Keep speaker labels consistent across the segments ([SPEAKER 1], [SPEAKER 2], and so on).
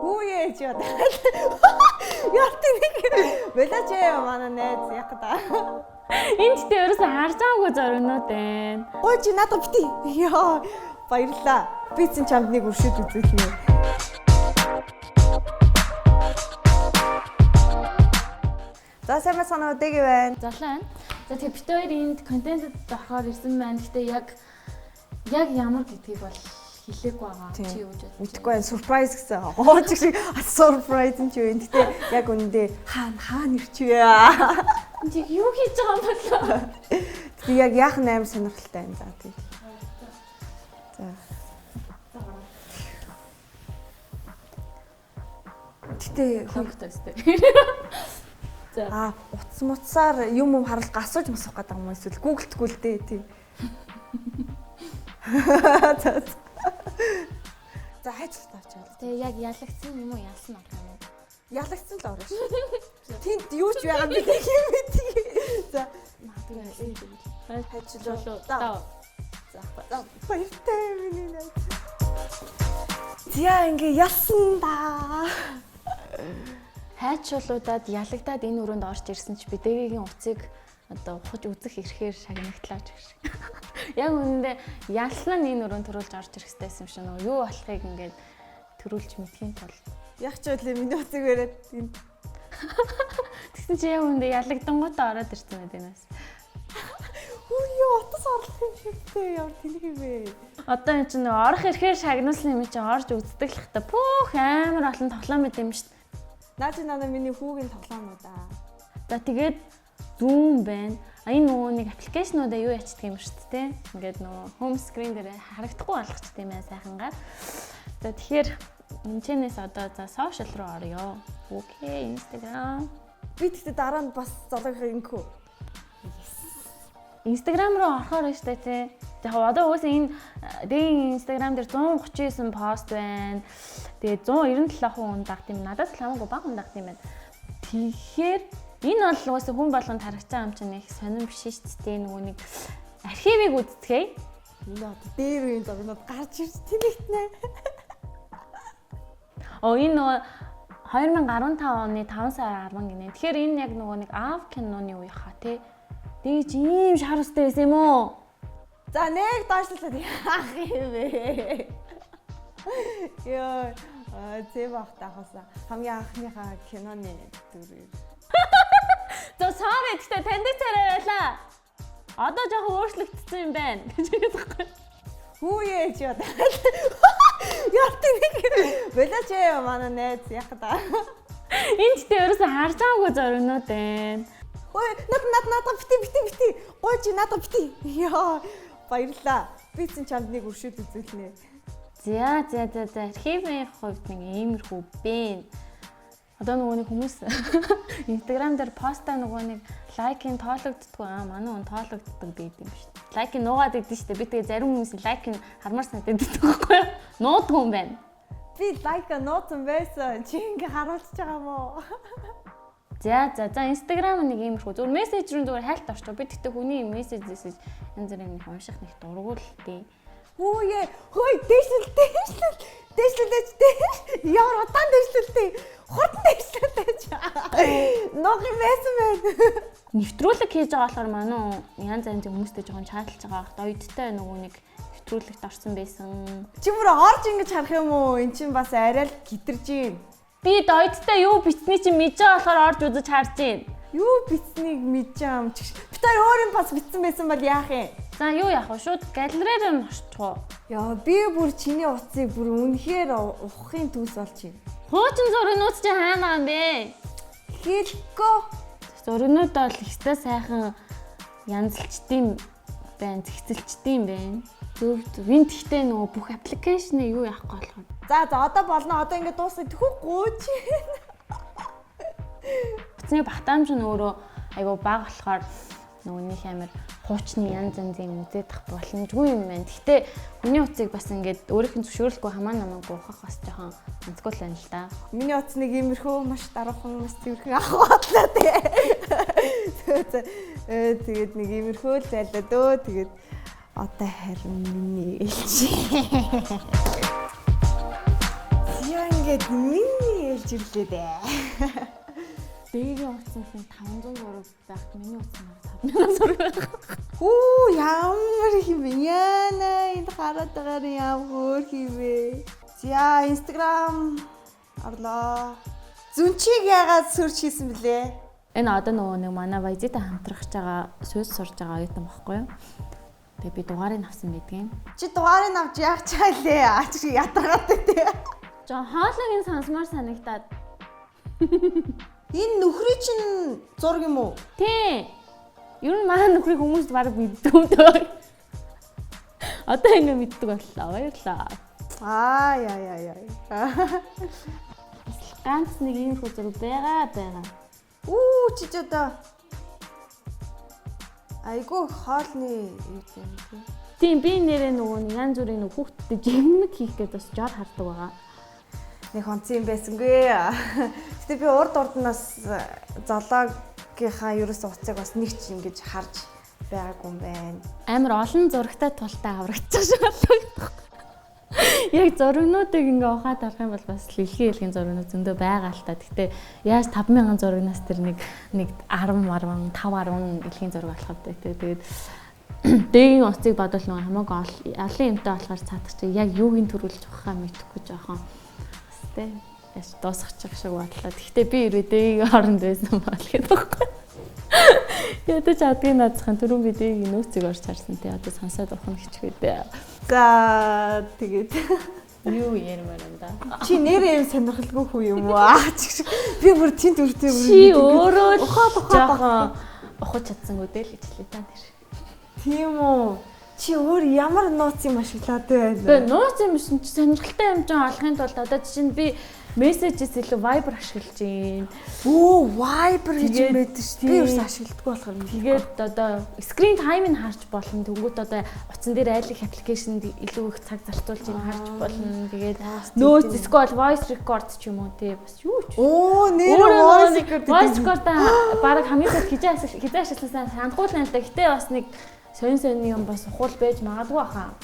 [SPEAKER 1] Хүүе ч яа. Яа тийм. Бэлэж манай найз яг та.
[SPEAKER 2] Энд тэ ерөөсө харж байгаагүй зоригнууд байна.
[SPEAKER 1] Ой чи надад бити. Яа баярлаа. Би чинь чамд нэг өршөөд үзүүлнэ. За сайн байна уу дээг байна.
[SPEAKER 2] Залаа. За тэг бит хоёр энд контентэд орохоор ирсэн байна. Гэтэ яг ямар гэдгийг бол хэлээгүй байгаа. Чи юу гэж
[SPEAKER 1] мэдхгүй байна. Surprise гэсэн. Оо чи surprise юм чи юу. Гэтэ яг үнэндээ хаана ирчихвэ.
[SPEAKER 2] Тэг юу хийж байгаа юм бол.
[SPEAKER 1] Тэг яг яахан аим сонирхолтой байна. За тэг. За. Гэтэ
[SPEAKER 2] хөнгөтэй өстэй.
[SPEAKER 1] За утсаар юм харуулж асууж масуух гэдэг юм эсвэл гуглдгүй л дээ тийм. За хайцлт авчаал.
[SPEAKER 2] Тэгээ яг ялагдсан юм уу ялсан орох юм уу?
[SPEAKER 1] Ялагдсан л орно шүү. Тэнд юу ч байгаа юм бэ юм бэ. За
[SPEAKER 2] магадгүй хайцлуулаа.
[SPEAKER 1] За баяртай миний найз. Зя ингээ ялсан да.
[SPEAKER 2] Хайчуулуудад ялагдаад энэ өрөөнд орж ирсэн ч бидэгийн уцыг одоо ухаж үзэх ирэхээр шагнагтлаа ч гэх шиг. Яг үнэндээ ялсан нь энэ өрөөнд төрүүлж орж ирэх хэрэгтэйсэн юм шиг нөгөө юу болохыг ингээд төрүүлж мэдхийн тулд.
[SPEAKER 1] Яг ч үгүй миний уцыг бариад энэ.
[SPEAKER 2] Тэгсэн чи яг үнэндээ ялагдангуудаа ороод ирсэн байт энэс.
[SPEAKER 1] Хөө яа утас орлох юм шигтэй ямар тэнэг юм бэ?
[SPEAKER 2] Одоо энэ чинь нөгөө орох ирэхээр шагнуулсан юм чи орж үздэг л хэвээр бүх амар олон тоглоом байт юм шүү.
[SPEAKER 1] Наад надаа миний хүүгийн тоглоомнууд аа.
[SPEAKER 2] За тэгээд Zoom байна. Энэ нөгөө нэг аппликейшнуудаа юу ячдаг юм шүү дээ. Ингээд нөгөө home screen дээр харагдахгүй болгочтой юм аа сайхангаар. За тэгэхээр энэчнээс одоо за social руу орё. Окей, Instagram.
[SPEAKER 1] Би тэгтээ дараа нь бас зологох ингэв.
[SPEAKER 2] Instagram руу орохоор байна шүү дээ тий. Яг одоо уус энэ дэгийн Instagram дээр 139 пост байна. Тэгээ 197 хүн дагт юм. Надаас л хамаагүй бага хүн дагт юм байна. Тэгэхээр энэ бол уус хүн болгонд харагдаж байгаа юм чинь их сонирн биш шүү дээ. Нөгөө нэг архивыг үздэхээ.
[SPEAKER 1] Энэ одоо дээр үеийн зогноод гарч ирж тэнэгтнэ.
[SPEAKER 2] Энэ нөгөө 2015 оны 5 сар 10 гинэ. Тэгэхээр энэ яг нөгөө нэг Ав киноны үе хаа тий. Дэж ийм шар устай байсан юм уу?
[SPEAKER 1] За нэг доошлуулаад яах юм бэ? Яа, зэв ахтахаса. Хамгийн анхныхаа киноны дүр.
[SPEAKER 2] За sorry гэхдээ танд царай байлаа. Одоо жоохон өөрчлөгдсөн юм байна гэж хэлэхгүй.
[SPEAKER 1] Хүүе ч яа. Яа тийм. Бэлэж манай найз яг та.
[SPEAKER 2] Энд тэ ерөөсө харж байгаагүй зоригнууд байна.
[SPEAKER 1] Ой, надад бити. Ой чи надад бити. Яа, баярлаа. Би чинь чамд нэг өршөөд үзүүлнэ.
[SPEAKER 2] За. Архивын хувьд нэг иймэрхүү бэ. Одоо нөгөө нэг хүмүүс Instagram дээр постаа нөгөө нэг лайкын тоологддгүй манай хүн тоологддог байд юм шүү дээ. Лайк нь нуугаад идэв шүү дээ. Би тэгээ зарим хүмүүсийн лайк нь хармаар санагддаг байхгүй юу? Нуудгүй юм байна.
[SPEAKER 1] Би лайк нууцсан байсан. Чи ингээ харуулж байгаа юм уу?
[SPEAKER 2] За Instagram нэг иймэрхүү зүгээр мессеж рүү зүгээр хайлт орчих. Би тэгтээ хүний мессеж янз бүрийн нэг унших нэг дургуул дээ.
[SPEAKER 1] Хүүе, хөөе дээшлэлтэй. Ямар удаан дээшлэлтэй. Хурдан дээшлэлтэй. Ног юм байсан байна.
[SPEAKER 2] Нэвтрүүлэг хийж байгаа болохоор манай янз янзын хүмүүстэй жоохон чаталж байгаа хат оюдтай нөгөө нэг нэвтрүүлэгт орсон байсан.
[SPEAKER 1] Чи бүр орж ингэж харах юм уу? Эн чинь бас арай л гитэрж юм.
[SPEAKER 2] Би доёдтай юу битсний чинь мэдж байгаа болохоор орж үзэж харж байна.
[SPEAKER 1] Юу битснийг мэдж юм. Битээ өөрийн бас битсэн байсан бол яах юм?
[SPEAKER 2] За юу яах вэ? Шууд галерейр нь орчих уу?
[SPEAKER 1] Яа, би бүр чиний утсыг бүр үнэхээр ухахын төс болж байна.
[SPEAKER 2] Хуучин зургнууд чинь хаана юм бэ?
[SPEAKER 1] Хэлэхгүй.
[SPEAKER 2] Зургнууд бол ихтэй сайхан янзлчдсан байна, зэгцэлчдсэн байна. Зөв. Энд ихтэй нөгөө бүх аппликейшны юу яахгүй болох.
[SPEAKER 1] За одоо болно. Одоо ингэ дуусна. Тэхүү гооч.
[SPEAKER 2] Бицний багтаамж нь өөрөө айгу бага болохоор нөгөөнийх амир хуучны янз янзын үзэдэх боломжгүй юм байна. Гэхдээ хүний утсыг бас ингээд өөрийнх нь зөвшөөрөлгүй хамаа намаагүй ухах бас жоохон онцгой л байна л да.
[SPEAKER 1] Миний утас нэг иймэрхүү маш даруухан маш цэвэрхэн авах бодлоо тэгээд нэг иймэрхүү л байлаа дөө. Тэгээд одоо харин миний элч. Яа ингээд миний ялж ирлээ дээ.
[SPEAKER 2] Дэгийн утсан их 500 зураг байх. Миний утсан 5000 зураг байх.
[SPEAKER 1] Хүү ямар хэмээ яана энэ хараад байгаа юм хөөр хэмээ. За Instagram орлоо. Зүнчийг яагаад сөрч хийсэн блэ?
[SPEAKER 2] Энэ одоо нөгөө нэг манай Вайзитай хамтрах гэж байгаа сүйс сурж байгаа оюутан байхгүй юу? Тэгээ би дугаарыг авсан байдгийн.
[SPEAKER 1] Чи дугаарыг авч яах чаалээ? Ач ядаргаатай тий.
[SPEAKER 2] Жон хоолойг сонсмоор санагдаад.
[SPEAKER 1] Энэ нөхрий чинь зураг юм уу?
[SPEAKER 2] Тий. Ер нь манай нөхрийг хүмүүс бараг мэддэг юм дөө. Одоо ингэ мэддэг боллоо. Баярлаа.
[SPEAKER 1] Яа.
[SPEAKER 2] Ганц нэг ийм хүү зураг байгаа.
[SPEAKER 1] Чи ч одоо айгуу хоолны юу юм бэ?
[SPEAKER 2] Тийм би нэрээ нөгөө янз бүрийн нөгөө хүүхдтэй жиммэг хийх гэдэг бас жоо хардаг байгаа.
[SPEAKER 1] Нэг онцгой юм байсангүй. Гэтэ би урд нас зоологийнхаа ерөөсөө уцыг бас нэг ч ингэж харж байгаагүй юм байна.
[SPEAKER 2] Амар олон зурагтай тултай аврагдчих шиг болдог. Яг зурагнуудыг ингээ ухаад арах юм бол бас илгийн зурагнууд зөндөө байгаа л та. Гэхдээ яаж 5000 зурагнаас тэр нэг 10 5 10 илгийн зураг болох вэ? Тэгээд дэгийн уцыг бодвол нөгөө хамаагүй олон юмтай болохоор цаадах чи яг юугийн төрүүлж ухахаа мэдэхгүй жоохон тэ яш дуусгачих шиг бодлоо. Гэхдээ би ирээ дэгийн хооронд байсан бол гэдэг байхгүй. Ядаж адгийн наацхан түрүүн би дэгийн нөөцийг орж харсан тий одоо сонсоод ухах хичгүй дээ. За тэгээд юу ярмаар юм да.
[SPEAKER 1] Чи нэрээ юм сонирхолгүй хүү юм уу? Би бүр тент үртэй бүр.
[SPEAKER 2] Чи өөрөө л жоохон ухаж чадсангүй дээ л хэлээ та нэр.
[SPEAKER 1] Тийм үү. Чи өөр ямар нууц юм ашиглаад байна?
[SPEAKER 2] Тэгээ нууц юм шиг сонирхолтой юм жоо олохын тулд одоо чинь би мессежээс илүү Viber ашиглаж байна.
[SPEAKER 1] Viber гэж юм байдаг шүү. Би ерөөс ашигладаггүй болохоор юм.
[SPEAKER 2] Тэгээд одоо screen time-ыг харж болно. Тэнгүүт одоо утсан дээр айл их аппликейшнд илүү их цаг зарцуулж ин харж болно. Тэгээд нөөц Discord voice record ч юм уу тий бас юу ч.
[SPEAKER 1] Нэр voice
[SPEAKER 2] record баг хамгийн их хизээ ашигласан санахгүй л байна л да. Гэтэ бас нэг сонь юм бас ухуул байж магадгүй хаа.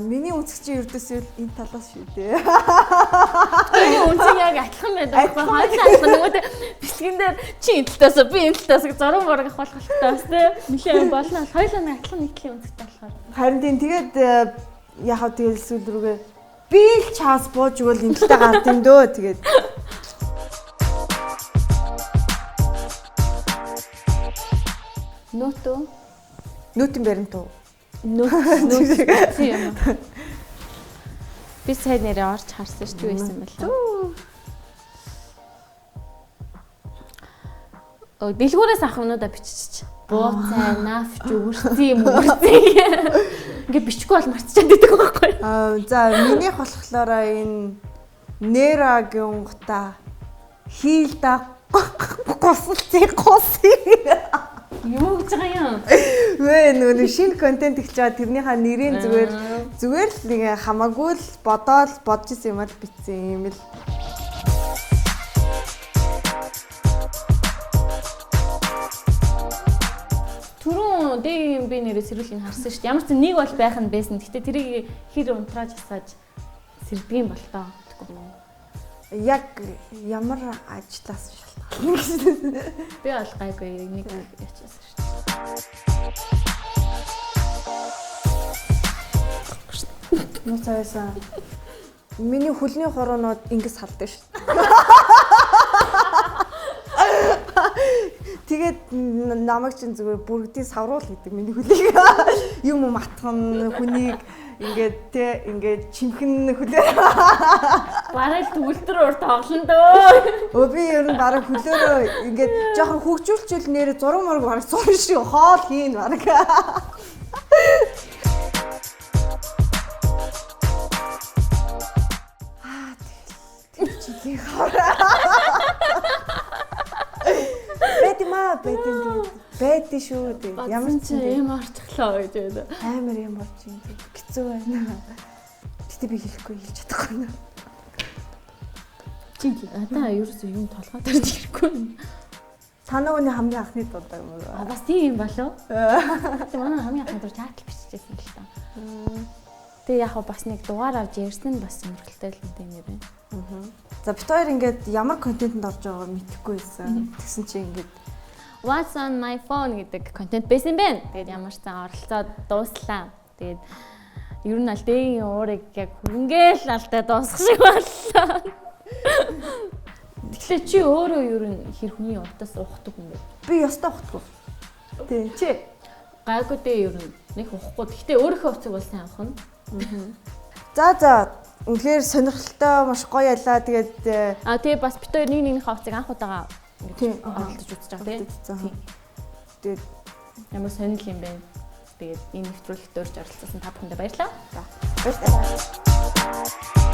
[SPEAKER 1] Миний үнцгчийн ердөөсөө энэ талаас шүү дээ.
[SPEAKER 2] Миний үнцэг яг адилхан байдаг. Хойлоо нөгөө бэлтгэн дээр чи энэ талаас би энэ талаас зураг мураг авах болохтой бас тий. Нилээ болно. Хойлоо нэг адилхан нэг талын үнцгтэй болохоор.
[SPEAKER 1] Харин тийм тэгээд яхав тэгэл сүүл рүүгээ би л чаас бууж өгвөл энэ талтай гард юм дөө тэгээд. Нүүтэн баримтуу.
[SPEAKER 2] Нүүт юм. Би сая нэрээ орж харсан шүү дээ байсан байлаа. Дэлгүүрээс авах юмудаа бичиж. Бууцай, нафч, үрцээ юм үрцээ. Ингээ бичихгүй бол марцчаад байдаг байхгүй юу?
[SPEAKER 1] За минийх болохоор энэ Нерагийн гута хийлда госолцыг
[SPEAKER 2] Юу гэж байгаа юм?
[SPEAKER 1] Нөгөө шинэ контент эхэлж байгаа тэрнийхээ нэрийн зүгээр л нэг хамаагүй л бодож исэн юм аа бичсэн юм л.
[SPEAKER 2] Түрүүн дэгийн би нэрээ сэрүүлгийг харсан шүү дээ. Ямар ч нэг бол байх нь байсан. Гэтэ тэрийг хэр унтрааж асааж сэрдгийм бол тоо.
[SPEAKER 1] Яг ямар ажлаас
[SPEAKER 2] би бол гайгүй нэг ячсан шүү дээ.
[SPEAKER 1] Нуу цаасан. Миний хөлний хороонууд ингэж салдаг шүү. Тэгээд намайг чинь зүгээр бүргэдийн савруул гэдэг миний хөлийг юм матхан хүнийг ингээд чимхэн хөлөө
[SPEAKER 2] бараг төгөлтөр уур тоглоно дөө.
[SPEAKER 1] Би ер нь бараг хөлөөрөө ингээд жоохон хөгжүүлчихвэл нэрээ зураг мураг бараг суурь шиг хоол хийн бараг. Тэр чигийн хоороо. Бэти шүү дээ.
[SPEAKER 2] Ямар ч юм орчихлоо гэж байна.
[SPEAKER 1] Амар юм орч юм. Хэцүү байна. Гэтэ би хэлэхгүй хэлж чадахгүй.
[SPEAKER 2] Чи одоо ерөөсөө юм толгой дээр ирэхгүй.
[SPEAKER 1] Танаа өний хамгийн анхны дуудаа юм уу?
[SPEAKER 2] Бас тийм юм болов. Тэ манай хамгийн анхны дуу чатл биччихсэн л та. Тэгээ яг бас нэг дугаар авч ярьсан нь бас сонирхолтой л юм нэр байна.
[SPEAKER 1] За бид хоёр ингээд ямар контентэнд орж байгааг мэдэхгүй байсан. Тэгсэн чинь ингээд
[SPEAKER 2] What's on my phone гэдэг контент байсан байна. Тэгээд ямар ч зан оролцоод дууслаа. Тэгээд ер нь аль дэгийн уурыг яг хөрөнгөөл алдаа дуусах шиг боллоо. Тэгэхээр чи өөрөө ер нь хэр хүний утас ухдаг юм бэ?
[SPEAKER 1] би ёстой ухтгүй. Тий. Чи
[SPEAKER 2] Гайгүй дээ ер нь нэг ухахгүй. Гэхдээ өөрийнхөө утсыг бол сайн авах нь.
[SPEAKER 1] за үнэхээр сонирхолтой маш гоё ялаа. Тэгээд
[SPEAKER 2] Тэгээ бас бид хоёр нэг нэгнийхээ утсыг анх удаага
[SPEAKER 1] тийм
[SPEAKER 2] оролдож үзэж байгаа тийм.
[SPEAKER 1] Тэгээд
[SPEAKER 2] Ямар сонирхол юм бэ? Тэгээд энэ нэвтрүүлэгт өрж оролцсон та бүхэндээ баярлалаа.
[SPEAKER 1] баярлалаа.